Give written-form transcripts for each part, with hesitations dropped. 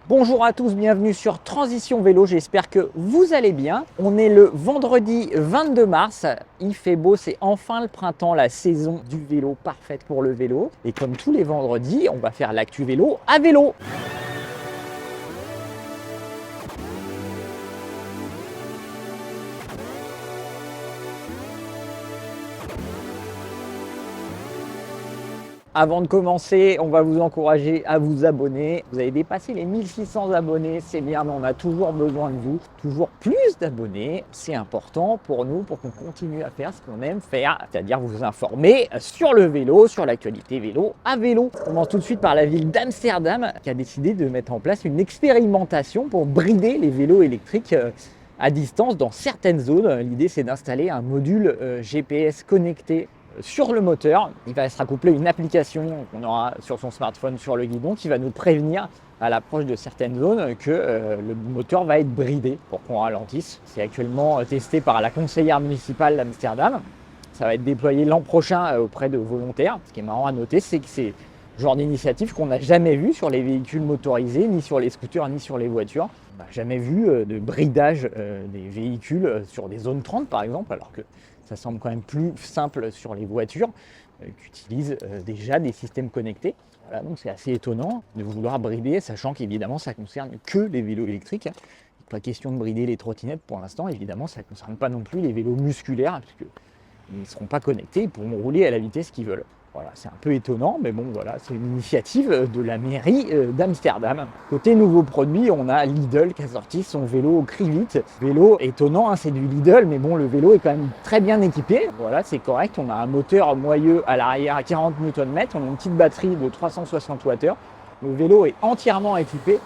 Bonjour à tous, bienvenue sur Transition Vélo, j'espère que vous allez bien. On est le vendredi 22 mars, il fait beau, c'est enfin le printemps, la saison du vélo parfaite pour le vélo. Et comme tous les vendredis, on va faire l'actu vélo à vélo. Avant de commencer, on va vous encourager à vous abonner. Vous avez dépassé les 1600 abonnés, c'est bien, mais on a toujours besoin de vous. Toujours plus d'abonnés, c'est important pour nous, pour qu'on continue à faire ce qu'on aime faire, c'est-à-dire vous informer sur le vélo, sur l'actualité vélo à vélo. On commence tout de suite par la ville d'Amsterdam qui a décidé de mettre en place une expérimentation pour brider les vélos électriques à distance dans certaines zones. L'idée, c'est d'installer un module GPS connecté sur le moteur. Il va se raccoupler une application qu'on aura sur son smartphone sur le guidon qui va nous prévenir à l'approche de certaines zones que le moteur va être bridé pour qu'on ralentisse. C'est actuellement testé par la conseillère municipale d'Amsterdam. Ça va être déployé l'an prochain auprès de volontaires. Ce qui est marrant à noter, c'est que c'est le genre d'initiative qu'on n'a jamais vu sur les véhicules motorisés, ni sur les scooters, ni sur les voitures. On n'a jamais vu de bridage des véhicules sur des zones 30 par exemple, alors que ça semble quand même plus simple sur les voitures qui utilisent déjà des systèmes connectés. Voilà, donc c'est assez étonnant de vouloir brider, sachant qu'évidemment ça ne concerne que les vélos électriques. Pas question de brider les trottinettes pour l'instant, évidemment ça ne concerne pas non plus les vélos musculaires, puisqu'ils ne seront pas connectés, ils pourront rouler à la vitesse qu'ils veulent. Voilà, c'est un peu étonnant, mais bon, voilà, c'est une initiative de la mairie d'Amsterdam. Côté nouveau produit, on a Lidl qui a sorti son vélo Krivit. Vélo étonnant, hein, c'est du Lidl, mais bon, le vélo est quand même très bien équipé. Voilà, c'est correct. On a un moteur moyeu à l'arrière à 40 Nm, on a une petite batterie de 360 Wh. Le vélo est entièrement équipé.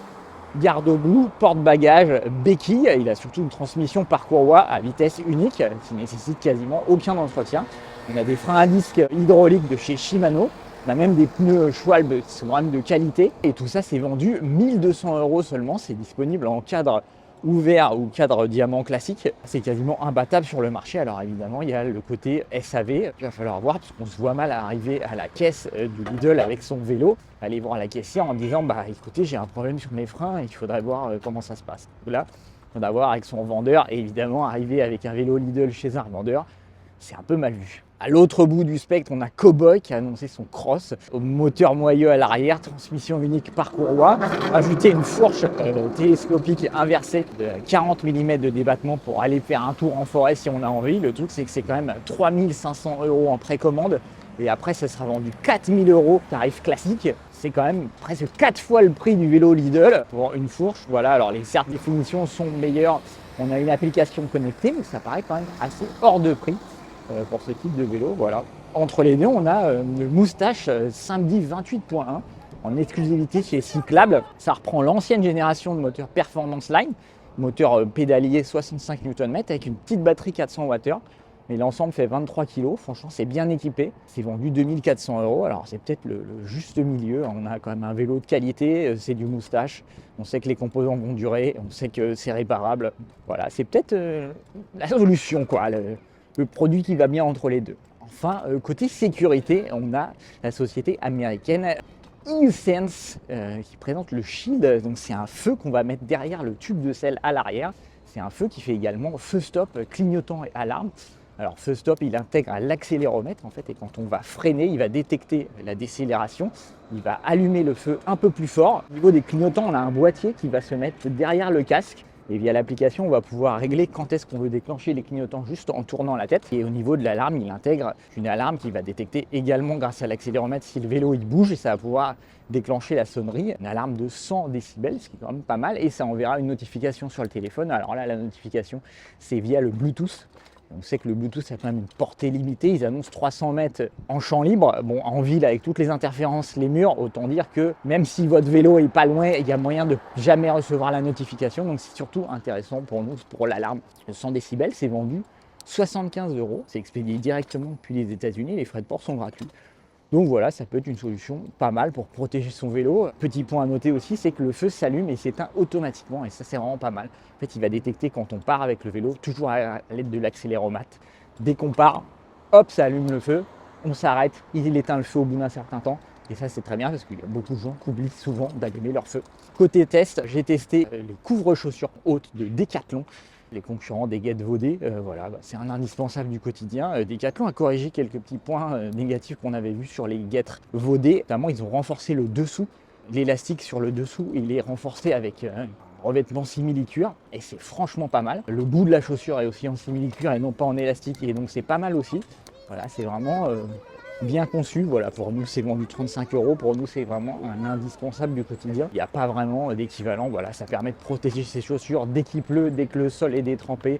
Garde-boue, porte-bagages, béquille. Il a surtout une transmission par-courroie à vitesse unique qui nécessite quasiment aucun entretien. On a des freins à disque hydrauliques de chez Shimano. On a même des pneus Schwalbe qui sont vraiment de qualité. Et tout ça, c'est vendu 1 200 € seulement. C'est disponible en cadre ouvert ou cadre diamant classique. C'est quasiment imbattable sur le marché. Alors évidemment, il y a le côté SAV. Il va falloir voir, parce qu'on se voit mal arriver à la caisse du Lidl avec son vélo. Aller voir la caissière en disant, bah écoutez, j'ai un problème sur mes freins et il faudrait voir comment ça se passe. Là, on va voir avec son vendeur. Et évidemment, arriver avec un vélo Lidl chez un vendeur, c'est un peu mal vu. À l'autre bout du spectre, on a Cowboy qui a annoncé son cross, au moteur moyeu à l'arrière, transmission unique par courroie, ajouter une fourche télescopique inversée de 40 mm de débattement pour aller faire un tour en forêt si on a envie. Le truc, c'est que c'est quand même 3 500 € en précommande et après, ça sera vendu 4 000 € tarif classique. C'est quand même presque 4 fois le prix du vélo Lidl pour une fourche. Voilà, alors les certes définitions sont meilleures. On a une application connectée, mais ça paraît quand même assez hors de prix pour ce type de vélo. Voilà. Entre les deux, on a le Moustache Samedi 28.1 en exclusivité chez Cyclable. Ça reprend l'ancienne génération de moteur Performance Line, moteur pédalier 65 Nm avec une petite batterie 400 Wh. Et l'ensemble fait 23 kg. Franchement, c'est bien équipé. C'est vendu 2 400 €. Alors, c'est peut-être le juste milieu. On a quand même un vélo de qualité. C'est du Moustache. On sait que les composants vont durer. On sait que c'est réparable. Voilà, c'est peut-être la solution, quoi. Le produit qui va bien entre les deux. Enfin, côté sécurité, on a la société américaine eSense qui présente le Shield. Donc, c'est un feu qu'on va mettre derrière le tube de selle à l'arrière. C'est un feu qui fait également feu stop, clignotant et alarme. Alors, feu stop, il intègre l'accéléromètre en fait, et quand on va freiner, il va détecter la décélération. Il va allumer le feu un peu plus fort. Au niveau des clignotants, on a un boîtier qui va se mettre derrière le casque. Et via l'application, on va pouvoir régler quand est-ce qu'on veut déclencher les clignotants juste en tournant la tête. Et au niveau de l'alarme, il intègre une alarme qui va détecter également grâce à l'accéléromètre si le vélo il bouge, et ça va pouvoir déclencher la sonnerie, une alarme de 100 décibels, ce qui est quand même pas mal. Et ça enverra une notification sur le téléphone. Alors là, la notification, c'est via le Bluetooth. On sait que le Bluetooth a quand même une portée limitée. Ils annoncent 300 mètres en champ libre. Bon, en ville, avec toutes les interférences, les murs, autant dire que même si votre vélo est pas loin, il y a moyen de jamais recevoir la notification. Donc c'est surtout intéressant pour nous, pour l'alarme. Le 100 décibels, c'est vendu 75 €. C'est expédié directement depuis les États-Unis. Les frais de port sont gratuits. Donc voilà, ça peut être une solution pas mal pour protéger son vélo. Petit point à noter aussi, c'est que le feu s'allume et s'éteint automatiquement, et ça c'est vraiment pas mal. En fait, il va détecter quand on part avec le vélo, toujours à l'aide de l'accéléromètre. Dès qu'on part, hop, ça allume le feu, on s'arrête, il éteint le feu au bout d'un certain temps, Et ça, c'est très bien parce qu'il y a beaucoup de gens qui oublient souvent d'allumer leur feu. Côté test, j'ai testé les couvre-chaussures hautes de Decathlon. Les concurrents des guêtres Vaudé, voilà, c'est un indispensable du quotidien. Decathlon a corrigé quelques petits points négatifs qu'on avait vus sur les guêtres Vaudé. Notamment, ils ont renforcé le dessous. L'élastique sur le dessous, il est renforcé avec un revêtement simili-cuir et c'est franchement pas mal. Le bout de la chaussure est aussi en simili-cuir et non pas en élastique et donc c'est pas mal aussi. Voilà, c'est vraiment bien conçu. Voilà, pour nous, c'est vendu 35 €. Pour nous, c'est vraiment un indispensable du quotidien. Il n'y a pas vraiment d'équivalent. Voilà, ça permet de protéger ses chaussures dès qu'il pleut, dès que le sol est détrempé.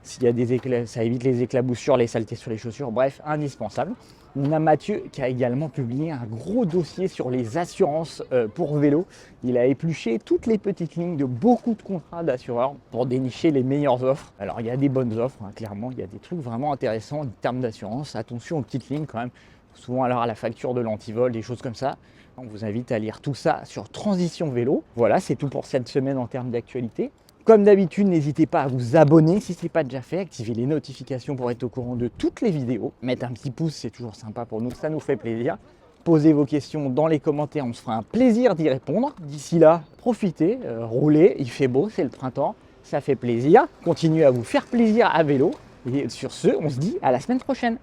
S'il y a des éclats, ça évite les éclaboussures, les saletés sur les chaussures. Bref, indispensable. On a Mathieu qui a également publié un gros dossier sur les assurances pour vélo. Il a épluché toutes les petites lignes de beaucoup de contrats d'assureurs pour dénicher les meilleures offres. Alors il y a des bonnes offres, hein, clairement, il y a des trucs vraiment intéressants en termes d'assurance. Attention aux petites lignes quand même, souvent alors à la facture de l'antivol, des choses comme ça. On vous invite à lire tout ça sur Transition Vélo. Voilà, c'est tout pour cette semaine en termes d'actualité. Comme d'habitude, n'hésitez pas à vous abonner si ce n'est pas déjà fait, activer les notifications pour être au courant de toutes les vidéos. Mettre un petit pouce, c'est toujours sympa pour nous, ça nous fait plaisir. Posez vos questions dans les commentaires, on se fera un plaisir d'y répondre. D'ici là, profitez, roulez, il fait beau, c'est le printemps, ça fait plaisir. Continuez à vous faire plaisir à vélo. Et sur ce, on se dit à la semaine prochaine.